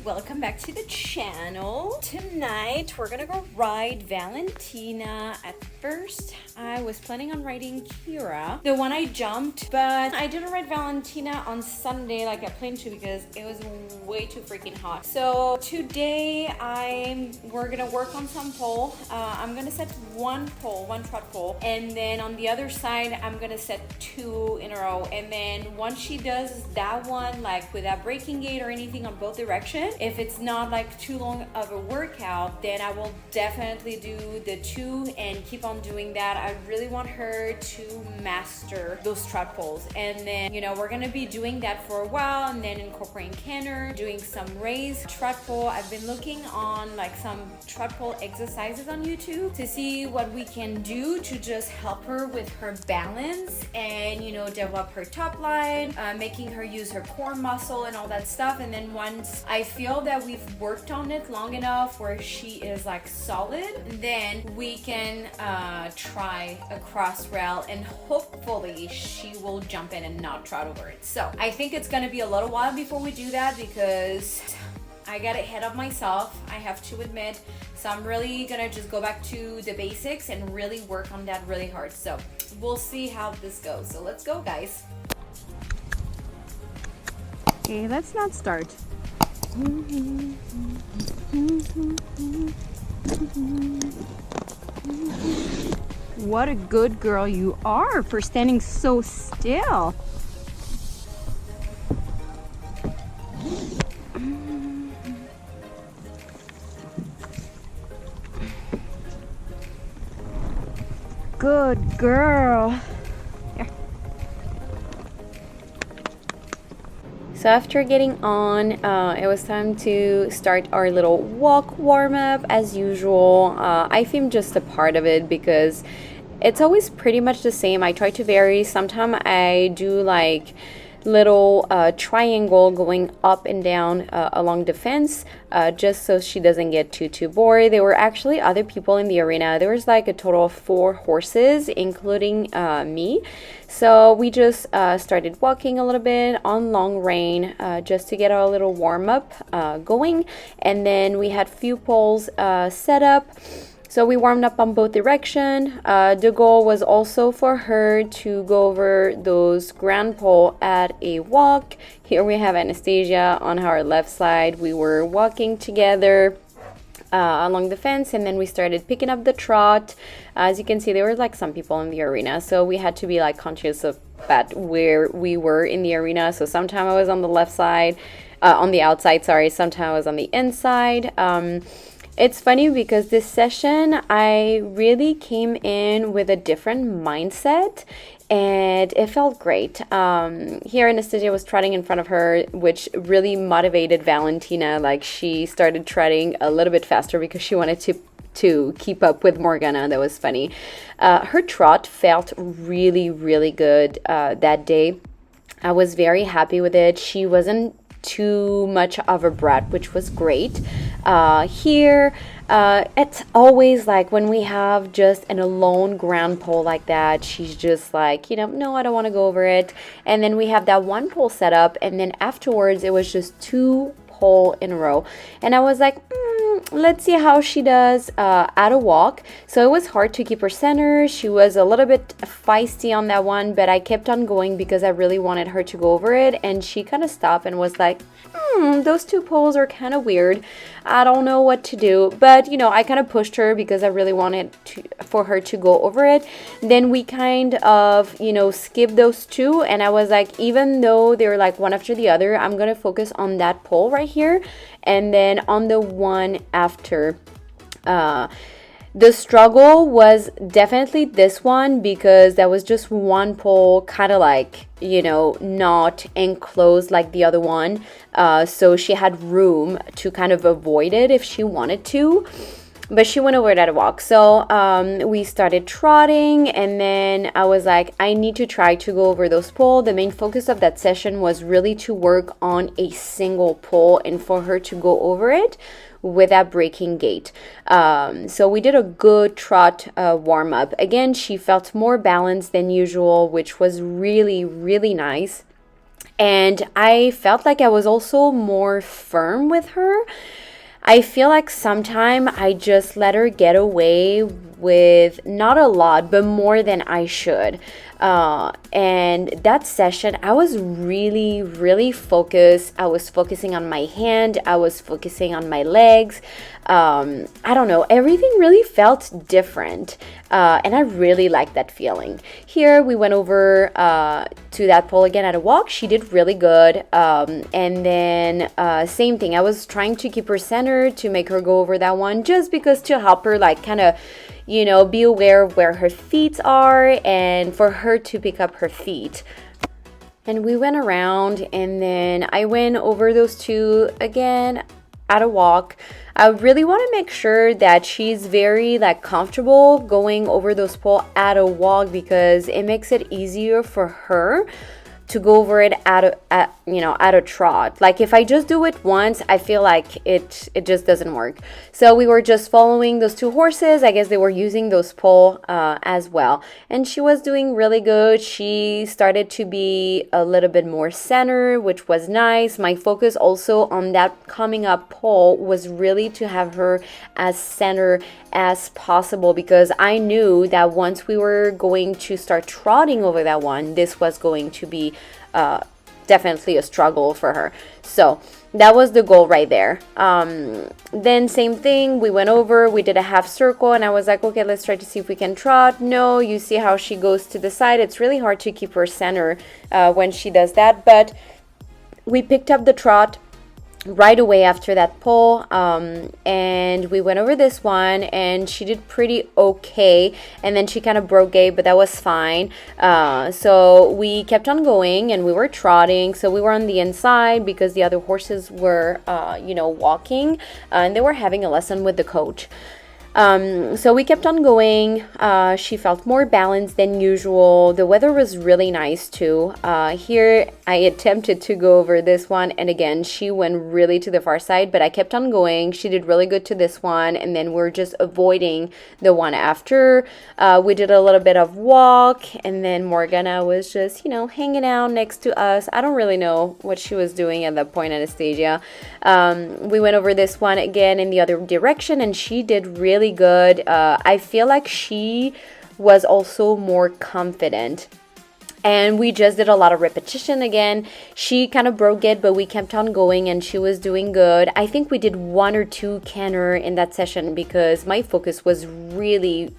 welcome back to the channel. Tonight we're gonna go ride Valentina. At first I was planning on riding Kira, the one I jumped, but I didn't ride Valentina on Sunday like I planned to because it was way too freaking hot. So today we're gonna work on some pole. I'm gonna set one trot pole, and then on the other side I'm gonna set two in a row, and then once she does that one like without breaking gait or anything on both directions, if it's not like too long of a workout, then I will definitely do the two and keep on doing that. I really want her to master those trot poles, and then we're gonna be doing that for a while, and then incorporating canter, doing some raised trot pole. I've been looking on like some trot pole exercises on YouTube to see what we can do to just help her with her balance and develop her top line, making her use her core muscle and all that stuff. And then once I feel that we've worked on it long enough where she is like solid, then we can try a cross rail, and hopefully she will jump in and not trot over it. So I think it's gonna be a little while before we do that because I got ahead of myself, I have to admit. So I'm really gonna just go back to the basics and really work on that really hard. So we'll see how this goes. So let's go, guys. Okay, let's not start. What a good girl you are for standing so still. Good girl. Here. So after getting on, it was time to start our little walk warm-up as usual. I filmed just a part of it because it's always pretty much the same. I try to vary. Sometimes I do like little triangle going up and down along the fence, just so she doesn't get too bored. There were actually other people in the arena. There was like a total of 4 horses, including me. So we just started walking a little bit on long rein, just to get our little warm-up going. And then we had few poles set up. So we warmed up on both directions. The goal was also for her to go over those grand pole at a walk. Here we have Anastasia on our left side. We were walking together along the fence, and then we started picking up the trot. As you can see, there were like some people in the arena, so we had to be like conscious of that where we were in the arena. So sometime I was on the left side, on the outside, sorry. Sometime I was on the inside. It's funny because this session, I really came in with a different mindset, and it felt great. Here Anastasia was trotting in front of her, which really motivated Valentina. Like, she started trotting a little bit faster because she wanted to keep up with Morgana. That was funny. Her trot felt really good that day. I was very happy with it. She wasn't too much of a brat, which was great. Here it's always like when we have just an alone ground pole like that, she's just like, no, I don't want to go over it. And then we have that one pole set up, and then afterwards it was just 2 pole in a row, and I was like, let's see how she does at a walk. So it was hard to keep her center. She was a little bit feisty on that one, but I kept on going because I really wanted her to go over it, and she kind of stopped and was like, those 2 poles are kind of weird. I don't know what to do. But I kind of pushed her because I really wanted for her to go over it. Then we kind of skipped those 2, and I was like, even though they're like one after the other, I'm gonna focus on that pole right here, and then on the one after. The struggle was definitely this one because that was just one pole, kind of like, not enclosed like the other one. So she had room to kind of avoid it if she wanted to. But she went over it at a walk. So we started trotting, and then I was like, I need to try to go over those poles. The main focus of that session was really to work on a single pole and for her to go over it without breaking gait. So we did a good trot warm-up. Again, she felt more balanced than usual, which was really nice. And I felt like I was also more firm with her. I feel like sometimes I just let her get away with not a lot, but more than I should. And that session, I was really, really focused. I was focusing on my hand, I was focusing on my legs. I don't know, everything really felt different. And I really liked that feeling. Here we went over to that pole again at a walk. She did really good. And then same thing, I was trying to keep her centered to make her go over that one, just because to help her like kind of, you know, be aware of where her feet are and for her to pick up her feet. And we went around, and then I went over those two again at a walk. I really want to make sure that she's very like comfortable going over those poles at a walk, because it makes it easier for her to go over it at a trot. Like if I just do it once, I feel like it just doesn't work. So we were just following those two horses. I guess they were using those poles as well, and she was doing really good. She started to be a little bit more centered, which was nice. My focus also on that coming up pole was really to have her as center as possible, because I knew that once we were going to start trotting over that one, this was going to be definitely a struggle for her. So that was the goal right there. Then same thing, we went over, we did a half circle, and I was like, okay, let's try to see if we can trot. No, you see how she goes to the side. It's really hard to keep her center when she does that, but we picked up the trot right away after that pole, and we went over this one, and she did pretty okay, and then she kind of broke gait, but that was fine. So we kept on going, and we were trotting, so we were on the inside because the other horses were walking, and they were having a lesson with the coach. So we kept on going. She felt more balanced than usual. The weather was really nice too. Here I attempted to go over this one, and again she went really to the far side, but I kept on going. She did really good to this one, and then we're just avoiding the one after. We did a little bit of walk, and then Morgana was just hanging out next to us. I don't really know what she was doing at that point, Anastasia. We went over this one again in the other direction, and she did really good. I feel like she was also more confident, and we just did a lot of repetition again. She kind of broke it, but we kept on going, and she was doing good. I think we did 1 or 2 canter in that session because my focus was really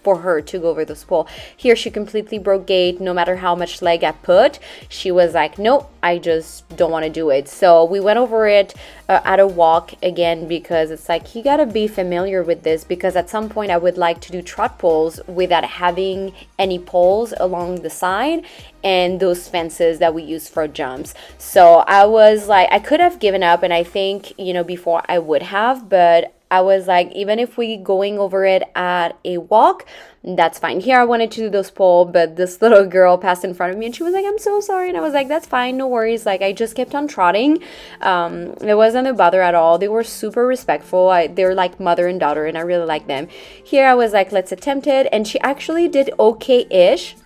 for her to go over the pole. Here she completely broke gait. No matter how much leg I put, she was like, nope, I just don't want to do it. So we went over it at a walk again, because it's like you gotta be familiar with this, because at some point I would like to do trot poles without having any poles along the side and those fences that we use for jumps. So I was like, I could have given up, and I think before I would have, but I was like, even if we going over it at a walk, that's fine. Here I wanted to do those poles, but this little girl passed in front of me, and she was like, I'm so sorry. And I was like, that's fine, no worries. Like, I just kept on trotting. It wasn't a bother at all. They were super respectful. They're like mother and daughter, and I really like them. Here I was like, let's attempt it. And she actually did okay-ish.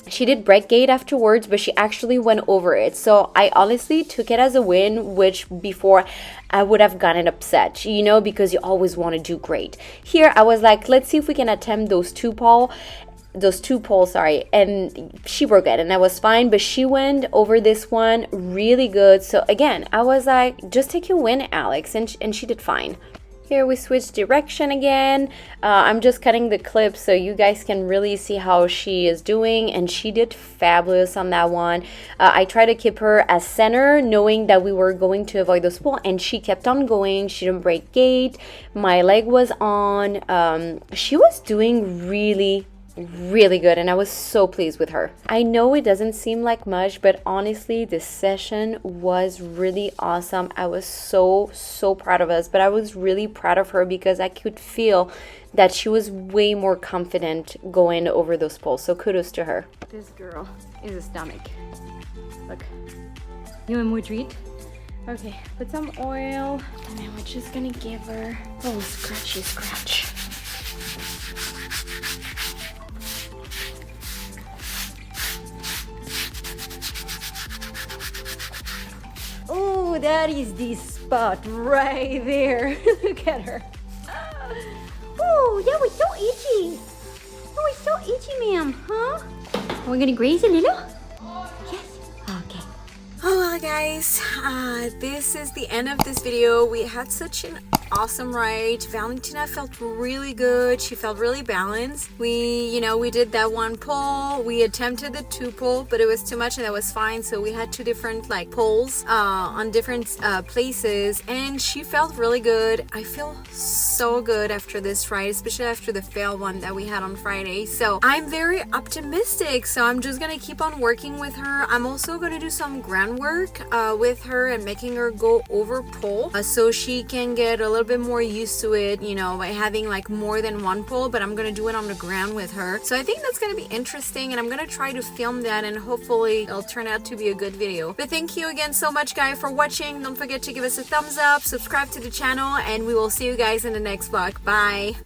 She did break gait afterwards, but she actually went over it. So I honestly took it as a win, which before I would have gotten upset, because you always want to do great. Here I was like, let's see if we can attempt those two poles, and she broke it, and that was fine, but she went over this one really good. So again, I was like, just take your win, Alex, and she did fine. Here we switched direction again. I'm just cutting the clip so you guys can really see how she is doing, and she did fabulous on that one. I tried to keep her as center, knowing that we were going to avoid those poles, and she kept on going. She didn't break gait. My leg was on. She was doing really good, and I was so pleased with her. I know it doesn't seem like much, but honestly this session was really awesome. I was so proud of us, but I was really proud of her because I could feel that she was way more confident going over those poles. So kudos to her. This girl is a stomach. Look, you want more treat? Okay, put some oil, and then we're just gonna give her a scratchy scratch. Oh, that is the spot right there. Look at her. Oh, that was so itchy. That was so itchy, ma'am, huh? Are we gonna graze a little? Yes. Okay. Oh well guys, this is the end of this video. We had such an awesome ride. Valentina felt really good. She felt really balanced. We did that one pole. We attempted the 2 pole, but it was too much and that was fine. So we had 2 different like poles on different places, and she felt really good. I feel so good after this ride, especially after the fail one that we had on Friday. So I'm very optimistic. So I'm just gonna keep on working with her. I'm also gonna do some groundwork with her and making her go over pole so she can get a little bit more used to it, by having like more than 1 pole, but I'm gonna do it on the ground with her. So I think that's gonna be interesting, and I'm gonna try to film that, and hopefully it'll turn out to be a good video. But thank you again so much guys for watching. Don't forget to give us a thumbs up, subscribe to the channel, and we will see you guys in the next vlog. Bye.